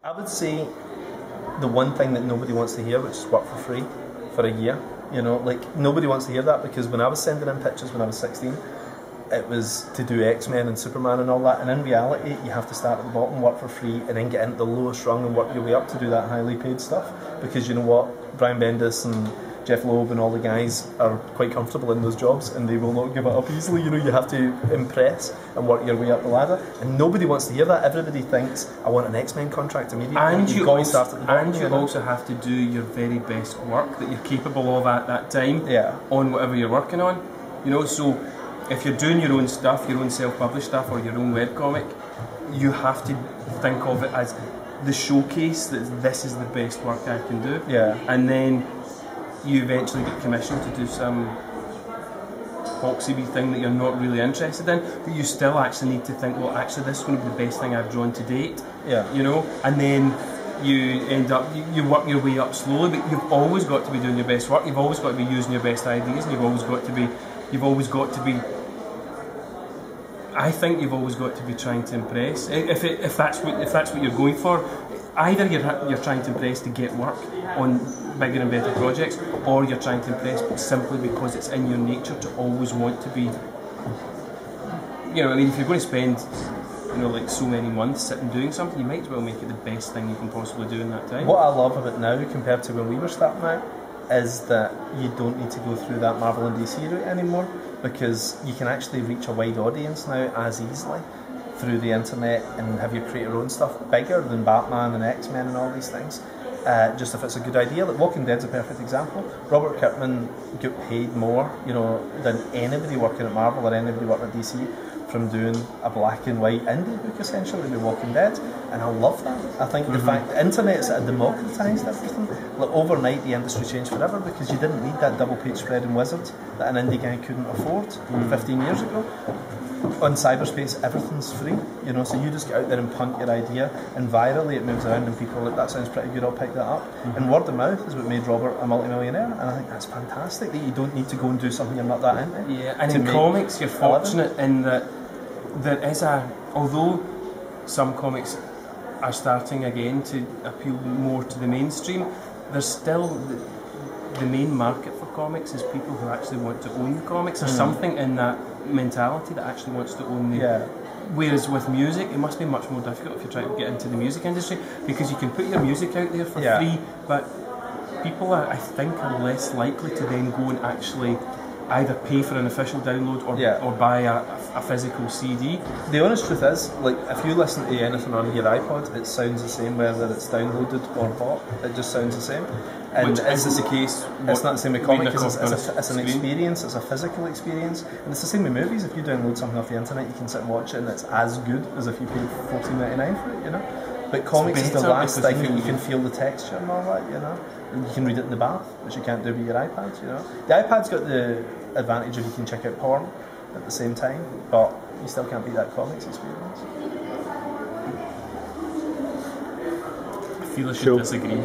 I would say the one thing that nobody wants to hear, which is work for free for a year. You know, like nobody wants to hear that, because when I was sending in pictures when I was 16, it was to do X-Men and Superman and all that, and in reality you have to start at the bottom, work for free, and then get into the lowest rung and work your way up to do that highly paid stuff. Because you know what, Brian Bendis and Jeff Loeb and all the guys are quite comfortable in those jobs, and they will not give it up easily. You know, you have to impress and work your way up the ladder, and nobody wants to hear that. Everybody thinks, I want an X-Men contract immediately. And you also, start at the bottom, you also have to do your very best work that you're capable of at that time, on whatever you're working on. You know, so if you're doing your own stuff, your own self-published stuff, or your own webcomic, you have to think of it as the showcase that this is the best work I can do. And then you eventually get commissioned to do some boxy thing that you're not really interested in, but you still actually need to think, well, actually this is going to be the best thing I've drawn to date. You know, and then you end up, you work your way up slowly, but you've always got to be doing your best work. You've always got to be using your best ideas, and you've always got to be. I think you've always got to be trying to impress. If that's what you're going for, either you're trying to impress to get work on bigger and better projects, or you're trying to impress simply because it's in your nature to always want to be. You know, I mean, if you're going to spend, you know, like so many months sitting doing something, you might as well make it the best thing you can possibly do in that time. What I love about now compared to when we were starting out is that you don't need to go through that Marvel and DC route anymore, because you can actually reach a wide audience now as easily through the internet and have you create your own stuff bigger than Batman and X-Men and all these things. Just if it's a good idea. Like Walking Dead's a perfect example. Robert Kirkman got paid more, you know, than anybody working at Marvel or anybody working at DC from doing a black and white indie book essentially with Walking Dead, and I love that. I think the fact the internet's democratised everything. Like overnight the industry changed forever, because you didn't need that double page spread in Wizard that an indie guy couldn't afford 15 years ago. On cyberspace, everything's free, you know, so you just get out there and punt your idea, and virally it moves around and people are like, that sounds pretty good, I'll pick that up. And word of mouth is what made Robert a multi-millionaire, and I think that's fantastic, that you don't need to go and do something you're not that into. Yeah, and in comics you're fortunate in that there is although some comics are starting again to appeal more to the mainstream, there's still the main market for comics is people who actually want to own comics. There's something in that mentality that actually wants to own the... Whereas with music, it must be much more difficult if you're trying to get into the music industry, because you can put your music out there for free, but people I think are less likely to then go and actually either pay for an official download or buy a physical CD. The honest truth is, like, if you listen to anything on your iPod, it sounds the same whether it's downloaded or bought. It just sounds the same. And which isn't the case. It's not the same with comics, because it's an experience, it's a physical experience. And it's the same with movies. If you download something off the internet, you can sit and watch it, and it's as good as if you paid $14.99 for it, you know? But comics is the last thing that you can feel the texture and all that, you know? And you can read it in the bath, which you can't do with your iPads, you know? The iPad's got the advantage of you can check out porn at the same time, but you still can't beat that comics experience. I feel I should disagree.